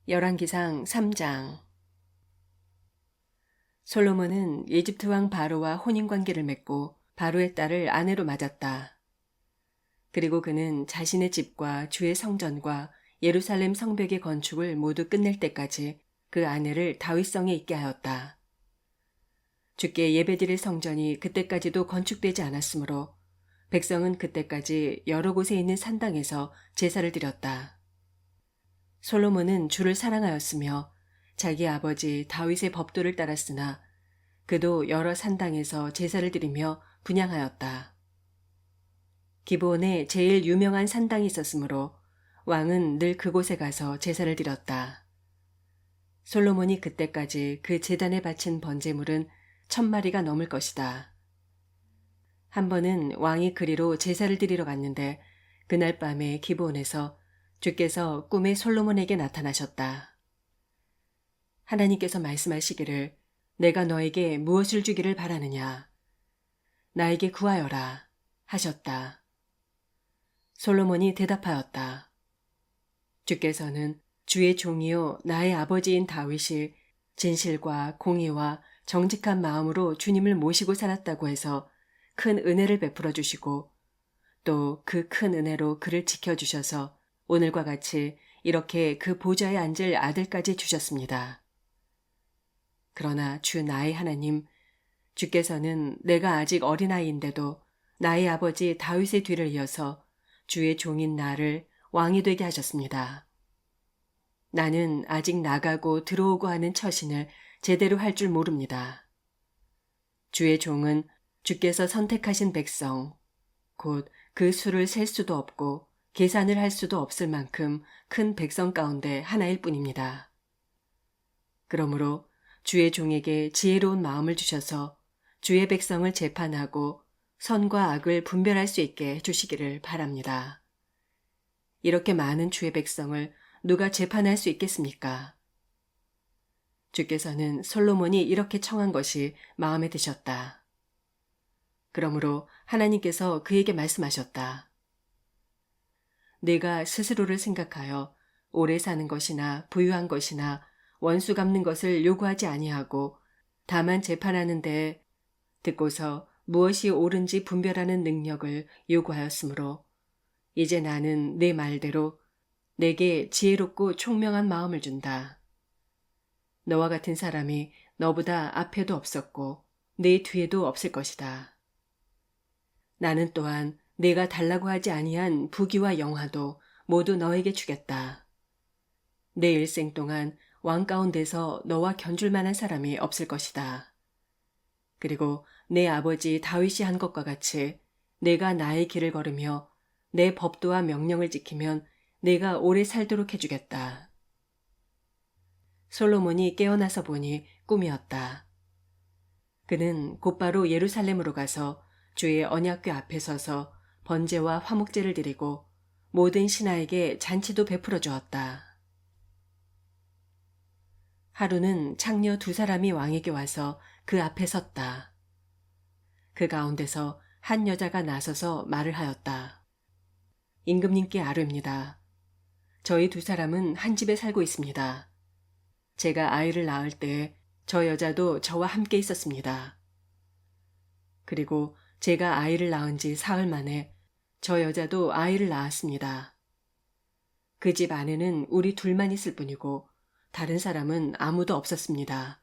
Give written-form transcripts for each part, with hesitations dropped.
열왕기상 3장. 솔로몬은 이집트 왕 바로와 혼인관계를 맺고 바로의 딸을 아내로 맞았다. 그리고 그는 자신의 집과 주의 성전과 예루살렘 성벽의 건축을 모두 끝낼 때까지 그 아내를 다윗성에 있게 하였다. 주께 예배드릴 성전이 그때까지도 건축되지 않았으므로 백성은 그때까지 여러 곳에 있는 산당에서 제사를 드렸다. 솔로몬은 주를 사랑하였으며 자기 아버지 다윗의 법도를 따랐으나 그도 여러 산당에서 제사를 드리며 분향하였다. 기브온에 제일 유명한 산당이 있었으므로 왕은 늘 그곳에 가서 제사를 드렸다. 솔로몬이 그때까지 그 제단에 바친 번제물은 1000마리가 넘을 것이다. 한 번은 왕이 그리로 제사를 드리러 갔는데 그날 밤에 기브온에서 주께서 꿈에 솔로몬에게 나타나셨다. 하나님께서 말씀하시기를 내가 너에게 무엇을 주기를 바라느냐? 나에게 구하여라 하셨다. 솔로몬이 대답하였다. 주께서는 주의 종이요 나의 아버지인 다윗이 진실과 공의와 정직한 마음으로 주님을 모시고 살았다고 해서 큰 은혜를 베풀어 주시고 또 그 큰 은혜로 그를 지켜주셔서 오늘과 같이 이렇게 그 보좌에 앉을 아들까지 주셨습니다. 그러나 주 나의 하나님, 주께서는 내가 아직 어린아이인데도 나의 아버지 다윗의 뒤를 이어서 주의 종인 나를 왕이 되게 하셨습니다. 나는 아직 나가고 들어오고 하는 처신을 제대로 할 줄 모릅니다. 주의 종은 주께서 선택하신 백성, 곧 그 수를 셀 수도 없고 계산을 할 수도 없을 만큼 큰 백성 가운데 하나일 뿐입니다. 그러므로 주의 종에게 지혜로운 마음을 주셔서 주의 백성을 재판하고 선과 악을 분별할 수 있게 해주시기를 바랍니다. 이렇게 많은 주의 백성을 누가 재판할 수 있겠습니까? 주께서는 솔로몬이 이렇게 청한 것이 마음에 드셨다. 그러므로 하나님께서 그에게 말씀하셨다. 네가 스스로를 생각하여 오래 사는 것이나 부유한 것이나 원수 갚는 것을 요구하지 아니하고 다만 재판하는 데에 듣고서 무엇이 옳은지 분별하는 능력을 요구하였으므로 이제 나는 네 말대로 내게 지혜롭고 총명한 마음을 준다. 너와 같은 사람이 너보다 앞에도 없었고 네 뒤에도 없을 것이다. 나는 또한 네가 달라고 하지 아니한 부귀와 영화도 모두 너에게 주겠다. 내 일생 동안 왕 가운데서 너와 견줄 만한 사람이 없을 것이다. 그리고 내 아버지 다윗이 한 것과 같이 내가 나의 길을 걸으며 내 법도와 명령을 지키면 내가 오래 살도록 해주겠다. 솔로몬이 깨어나서 보니 꿈이었다. 그는 곧바로 예루살렘으로 가서 주의 언약궤 앞에 서서 번제와 화목제를 드리고 모든 신하에게 잔치도 베풀어 주었다. 하루는 창녀 2사람이 왕에게 와서 그 앞에 섰다. 그 가운데서 한 여자가 나서서 말을 하였다. 임금님께 아뢰입니다. 저희 2사람은 한 집에 살고 있습니다. 제가 아이를 낳을 때 저 여자도 저와 함께 있었습니다. 그리고 제가 아이를 낳은 지 사흘 만에 저 여자도 아이를 낳았습니다. 그 집 안에는 우리 둘만 있을 뿐이고 다른 사람은 아무도 없었습니다.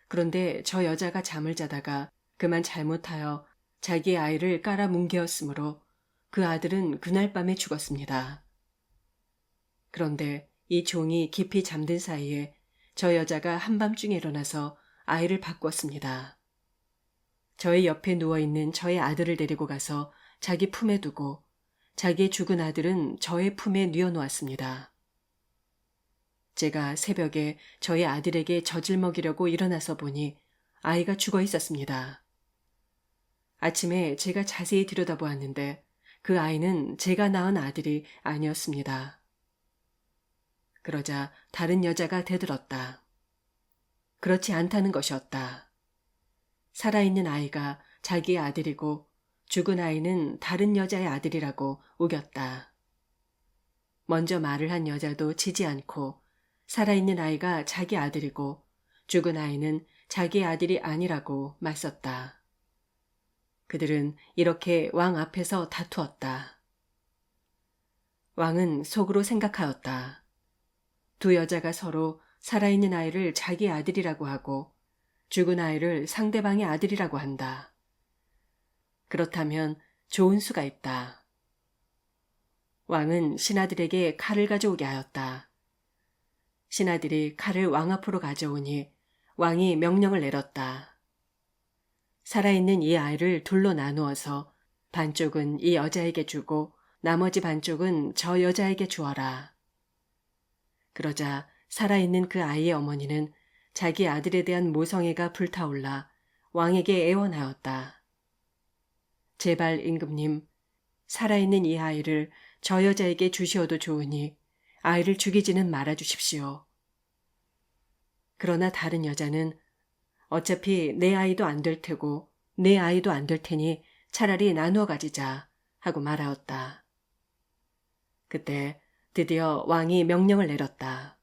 그런데 저 여자가 잠을 자다가 그만 잘못하여 자기 아이를 깔아 뭉개었으므로 그 아들은 그날 밤에 죽었습니다. 그런데 이 종이 깊이 잠든 사이에 저 여자가 한밤중에 일어나서 아이를 바꾸었습니다. 저의 옆에 누워있는 저의 아들을 데리고 가서 자기 품에 두고 자기의 죽은 아들은 저의 품에 뉘어놓았습니다. 제가 새벽에 저의 아들에게 젖을 먹이려고 일어나서 보니 아이가 죽어 있었습니다. 아침에 제가 자세히 들여다보았는데 그 아이는 제가 낳은 아들이 아니었습니다. 그러자 다른 여자가 대들었다. 그렇지 않다는 것이었다. 살아있는 아이가 자기의 아들이고 죽은 아이는 다른 여자의 아들이라고 우겼다. 먼저 말을 한 여자도 지지 않고 살아있는 아이가 자기 아들이고 죽은 아이는 자기 아들이 아니라고 맞섰다. 그들은 이렇게 왕 앞에서 다투었다. 왕은 속으로 생각하였다. 두 여자가 서로 살아있는 아이를 자기 아들이라고 하고 죽은 아이를 상대방의 아들이라고 한다. 그렇다면 좋은 수가 있다. 왕은 신하들에게 칼을 가져오게 하였다. 신하들이 칼을 왕 앞으로 가져오니 왕이 명령을 내렸다. 살아있는 이 아이를 둘로 나누어서 반쪽은 이 여자에게 주고 나머지 반쪽은 저 여자에게 주어라. 그러자 살아있는 그 아이의 어머니는 자기 아들에 대한 모성애가 불타올라 왕에게 애원하였다. 제발 임금님, 살아있는 이 아이를 저 여자에게 주시어도 좋으니 아이를 죽이지는 말아 주십시오. 그러나 다른 여자는 어차피 내 아이도 안 될 테고 내 아이도 안 될 테니 차라리 나누어 가지자 하고 말하였다. 그때 드디어 왕이 명령을 내렸다.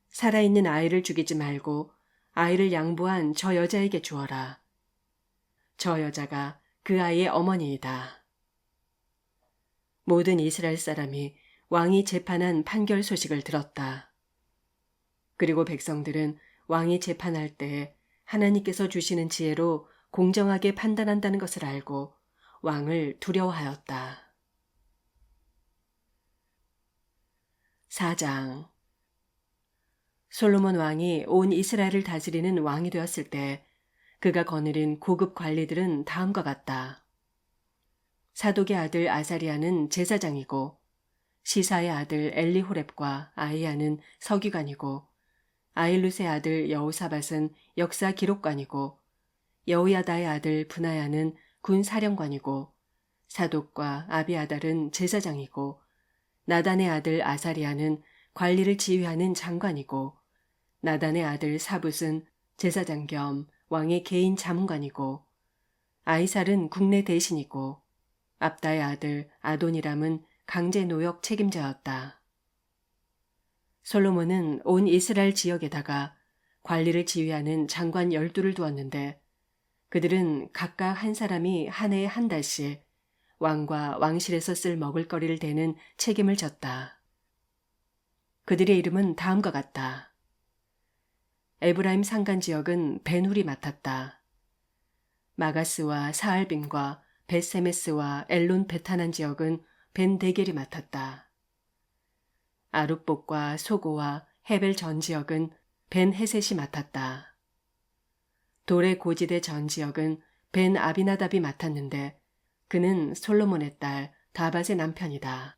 살아있는 아이를 죽이지 말고 아이를 양보한 저 여자에게 주어라. 저 여자가 그 아이의 어머니이다. 모든 이스라엘 사람이 왕이 재판한 판결 소식을 들었다. 그리고 백성들은 왕이 재판할 때 하나님께서 주시는 지혜로 공정하게 판단한다는 것을 알고 왕을 두려워하였다. 4장. 솔로몬 왕이 온 이스라엘을 다스리는 왕이 되었을 때 그가 거느린 고급 관리들은 다음과 같다. 사독의 아들 아사리아는 제사장이고 시사의 아들 엘리호렙과 아이야는 서기관이고 아일룻의 아들 여호사밧은 역사 기록관이고 여호야다의 아들 브나야는 군사령관이고 사독과 아비아달은 제사장이고 나단의 아들 아사리아는 관리를 지휘하는 장관이고 나단의 아들 사붓은 제사장 겸 왕의 개인 자문관이고 아이살은 국내 대신이고 압다의 아들 아도니람은 강제 노역 책임자였다. 솔로몬은 온 이스라엘 지역에다가 관리를 지휘하는 장관 12를 두었는데 그들은 각각 한 사람이 한 해에 한 달씩 왕과 왕실에서 쓸 먹을거리를 대는 책임을 졌다. 그들의 이름은 다음과 같다. 에브라임 산간 지역은 벤훌이 맡았다. 마가스와 사알빔과 벳세메스와 엘론 베타난 지역은 벤데겔이 맡았다. 아룻복과 소고와 헤벨 전 지역은 벤 헤셋이 맡았다. 돌의 고지대 전 지역은 벤 아비나답이 맡았는데 그는 솔로몬의 딸 다밧의 남편이다.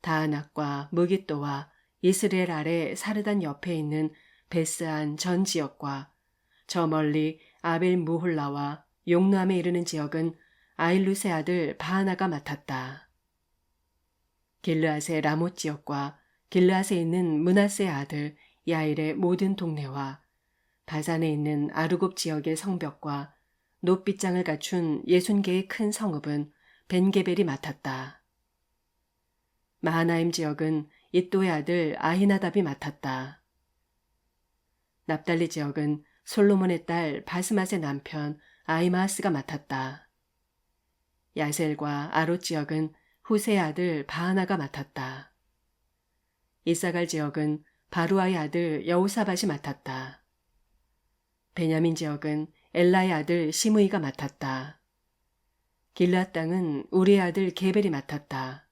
다아낙과 무깃도와 이스라엘 아래 사르단 옆에 있는 베스안 전 지역과 저 멀리 아벨 무홀라와 용노함에 이르는 지역은 아일룻의 아들 바하나가 맡았다. 길르앗의 라못 지역과 길르앗에 있는 므낫세의 아들 야일의 모든 동네와 바산에 있는 아르곱 지역의 성벽과 놋빗장을 갖춘 60개의 큰 성읍은 벤게벨이 맡았다. 마하나임 지역은 이또의 아들 아히나답이 맡았다. 납달리 지역은 솔로몬의 딸 바스맛의 남편 아이마하스가 맡았다. 야셀과 아롯 지역은 후세의 아들 바하나가 맡았다. 이사갈 지역은 바루아의 아들 여호사밧이 맡았다. 베냐민 지역은 엘라의 아들 시므이가 맡았다. 길르앗 땅은 우리의 아들 게벨이 맡았다.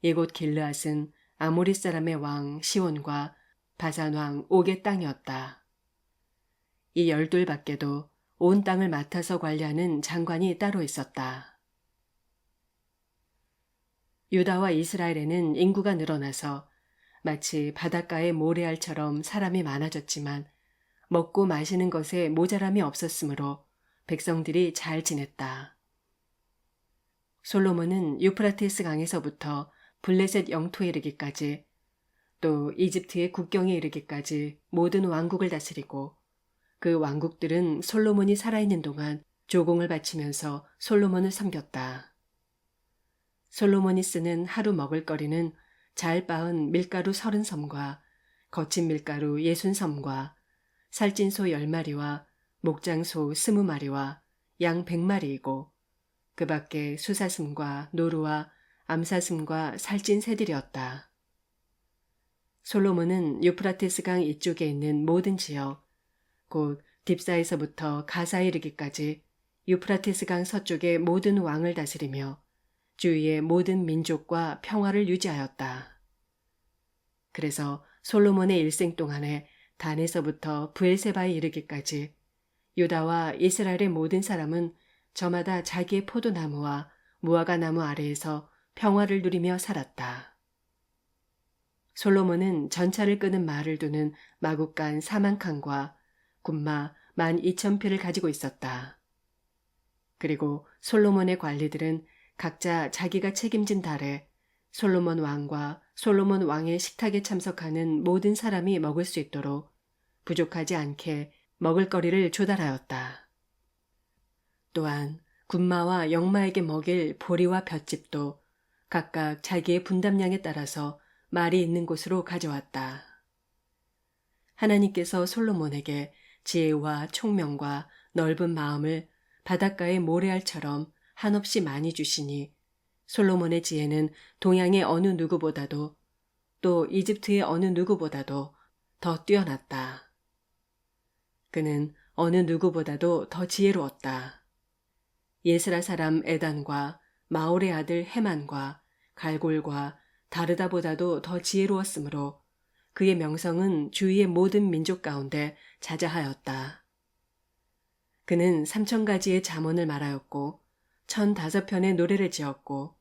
이곳 길르앗은 아모리 사람의 왕 시온과 바산 왕 옥의 땅이었다. 이 12 밖에도 온 땅을 맡아서 관리하는 장관이 따로 있었다. 유다와 이스라엘에는 인구가 늘어나서 마치 바닷가의 모래알처럼 사람이 많아졌지만 먹고 마시는 것에 모자람이 없었으므로 백성들이 잘 지냈다. 솔로몬은 유프라테스 강에서부터 블레셋 영토에 이르기까지 또 이집트의 국경에 이르기까지 모든 왕국을 다스리고 그 왕국들은 솔로몬이 살아있는 동안 조공을 바치면서 솔로몬을 섬겼다. 솔로몬이 쓰는 하루 먹을거리는 잘 빻은 밀가루 30섬과 거친 밀가루 60섬과 살찐 소 10마리와 목장소 20마리와 양 100마리이고 그 밖에 수사슴과 노루와 암사슴과 살찐 새들이었다. 솔로몬은 유프라테스강 이쪽에 있는 모든 지역, 곧 딥사에서부터 가사에 이르기까지 유프라테스강 서쪽의 모든 왕을 다스리며 주위의 모든 민족과 평화를 유지하였다. 그래서 솔로몬의 일생 동안에 단에서부터 브엘세바에 이르기까지 유다와 이스라엘의 모든 사람은 저마다 자기의 포도나무와 무화과 나무 아래에서 평화를 누리며 살았다. 솔로몬은 전차를 끄는 말을 두는 마국간 4만 칸과 군마 12,000匹를 가지고 있었다. 그리고 솔로몬의 관리들은 각자 자기가 책임진 달에 솔로몬 왕과 솔로몬 왕의 식탁에 참석하는 모든 사람이 먹을 수 있도록 부족하지 않게 먹을거리를 조달하였다. 또한 군마와 영마에게 먹일 보리와 볏짚도 각각 자기의 분담량에 따라서 말이 있는 곳으로 가져왔다. 하나님께서 솔로몬에게 지혜와 총명과 넓은 마음을 바닷가의 모래알처럼 한없이 많이 주시니 솔로몬의 지혜는 동양의 어느 누구보다도 또 이집트의 어느 누구보다도 더 뛰어났다. 그는 어느 누구보다도 더 지혜로웠다. 예스라 사람 에단과 마올의 아들 헤만과 갈골과 다르다보다도 더 지혜로웠으므로 그의 명성은 주위의 모든 민족 가운데 자자하였다. 그는 3,000가지의 잠언을 말하였고 1,005편의 노래를 지었고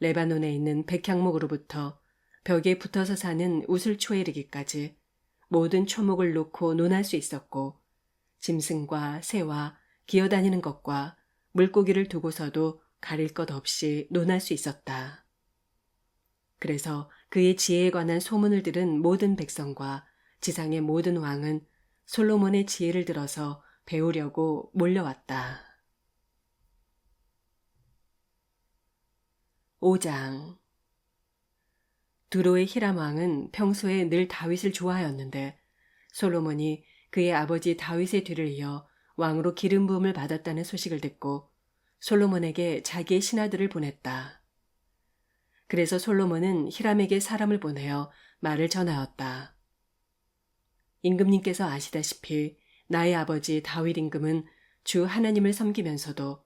레바논에 있는 백향목으로부터 벽에 붙어서 사는 우슬초에 이르기까지 모든 초목을 놓고 논할 수 있었고 짐승과 새와 기어다니는 것과 물고기를 두고서도 가릴 것 없이 논할 수 있었다. 그래서 그의 지혜에 관한 소문을 들은 모든 백성과 지상의 모든 왕은 솔로몬의 지혜를 들어서 배우려고 몰려왔다. 5장. 두로의 히람 왕은 평소에 늘 다윗을 좋아하였는데 솔로몬이 그의 아버지 다윗의 뒤를 이어 왕으로 기름 부음을 받았다는 소식을 듣고 솔로몬에게 자기의 신하들을 보냈다. 그래서 솔로몬은 히람에게 사람을 보내어 말을 전하였다. 임금님께서 아시다시피 나의 아버지 다윗 임금은 주 하나님을 섬기면서도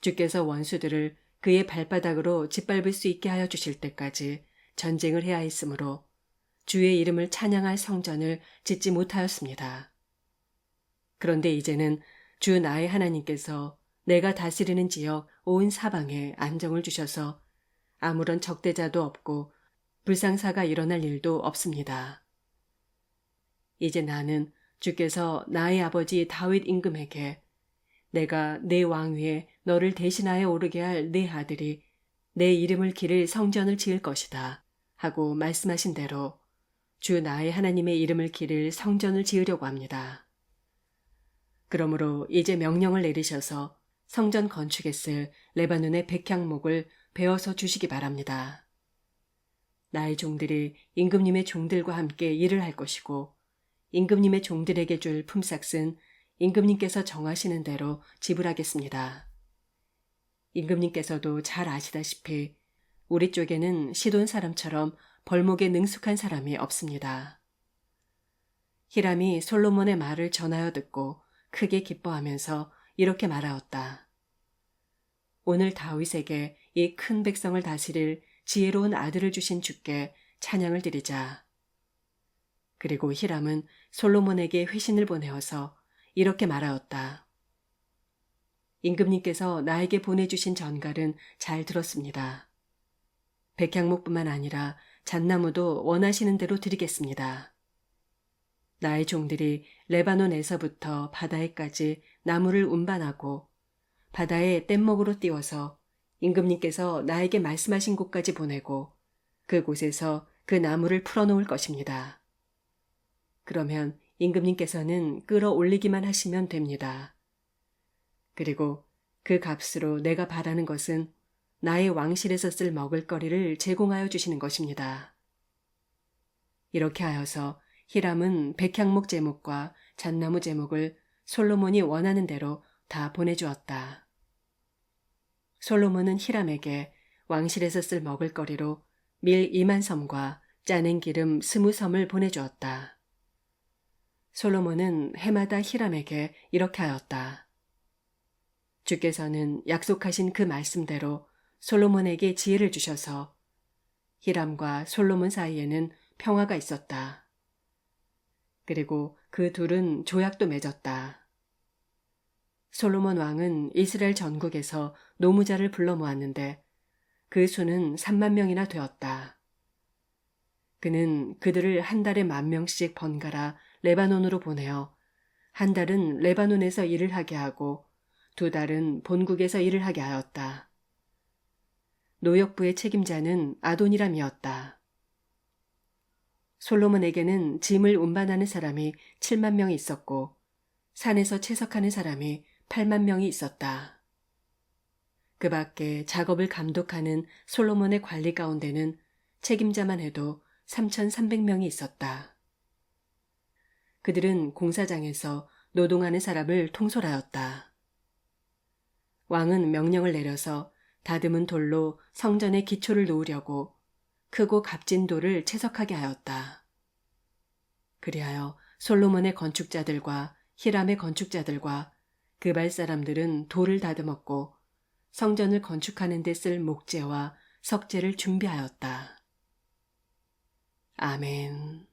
주께서 원수들을 그의 발바닥으로 짓밟을 수 있게 하여 주실 때까지 전쟁을 해야 했으므로 주의 이름을 찬양할 성전을 짓지 못하였습니다. 그런데 이제는 주 나의 하나님께서 내가 다스리는 지역 온 사방에 안정을 주셔서 아무런 적대자도 없고 불상사가 일어날 일도 없습니다. 이제 나는 주께서 나의 아버지 다윗 임금에게 내가 내 왕위에 너를 대신하여 오르게 할 내 아들이 내 이름을 기를 성전을 지을 것이다 하고 말씀하신 대로 주 나의 하나님의 이름을 기를 성전을 지으려고 합니다. 그러므로 이제 명령을 내리셔서 성전 건축에 쓸 레바논의 백향목을 베어서 주시기 바랍니다. 나의 종들이 임금님의 종들과 함께 일을 할 것이고 임금님의 종들에게 줄 품삯은 임금님께서 정하시는 대로 지불하겠습니다. 임금님께서도 잘 아시다시피 우리 쪽에는 시돈 사람처럼 벌목에 능숙한 사람이 없습니다. 히람이 솔로몬의 말을 전하여 듣고 크게 기뻐하면서 이렇게 말하였다. 오늘 다윗에게 이 큰 백성을 다스릴 지혜로운 아들을 주신 주께 찬양을 드리자. 그리고 히람은 솔로몬에게 회신을 보내어서 이렇게 말하였다. 임금님께서 나에게 보내주신 전갈은 잘 들었습니다. 백향목뿐만 아니라 잣나무도 원하시는 대로 드리겠습니다. 나의 종들이 레바논에서부터 바다에까지 나무를 운반하고 바다에 뗏목으로 띄워서 임금님께서 나에게 말씀하신 곳까지 보내고 그곳에서 그 나무를 풀어놓을 것입니다. 그러면 임금님께서는 끌어올리기만 하시면 됩니다. 그리고 그 값으로 내가 바라는 것은 나의 왕실에서 쓸 먹을거리를 제공하여 주시는 것입니다. 이렇게 하여서 히람은 백향목 제목과 잣나무 제목을 솔로몬이 원하는 대로 다 보내주었다. 솔로몬은 히람에게 왕실에서 쓸 먹을거리로 밀 2만 섬과 짜낸 기름 20섬을 보내주었다. 솔로몬은 해마다 히람에게 이렇게 하였다. 주께서는 약속하신 그 말씀대로 솔로몬에게 지혜를 주셔서 히람과 솔로몬 사이에는 평화가 있었다. 그리고 그 둘은 조약도 맺었다. 솔로몬 왕은 이스라엘 전국에서 노무자를 불러 모았는데 그 수는 3만 명이나 되었다. 그는 그들을 한 달에 10,000명씩 번갈아 레바논으로 보내어 한 달은 레바논에서 일을 하게 하고 2달은 본국에서 일을 하게 하였다. 노역부의 책임자는 아도니람이었다. 솔로몬에게는 짐을 운반하는 사람이 7만 명이 있었고 산에서 채석하는 사람이 8만 명이 있었다. 그 밖에 작업을 감독하는 솔로몬의 관리 가운데는 책임자만 해도 3,300명이 있었다. 그들은 공사장에서 노동하는 사람을 통솔하였다. 왕은 명령을 내려서 다듬은 돌로 성전의 기초를 놓으려고 크고 값진 돌을 채석하게 하였다. 그리하여 솔로몬의 건축자들과 히람의 건축자들과 그발 사람들은 돌을 다듬었고 성전을 건축하는 데 쓸 목재와 석재를 준비하였다. 아멘.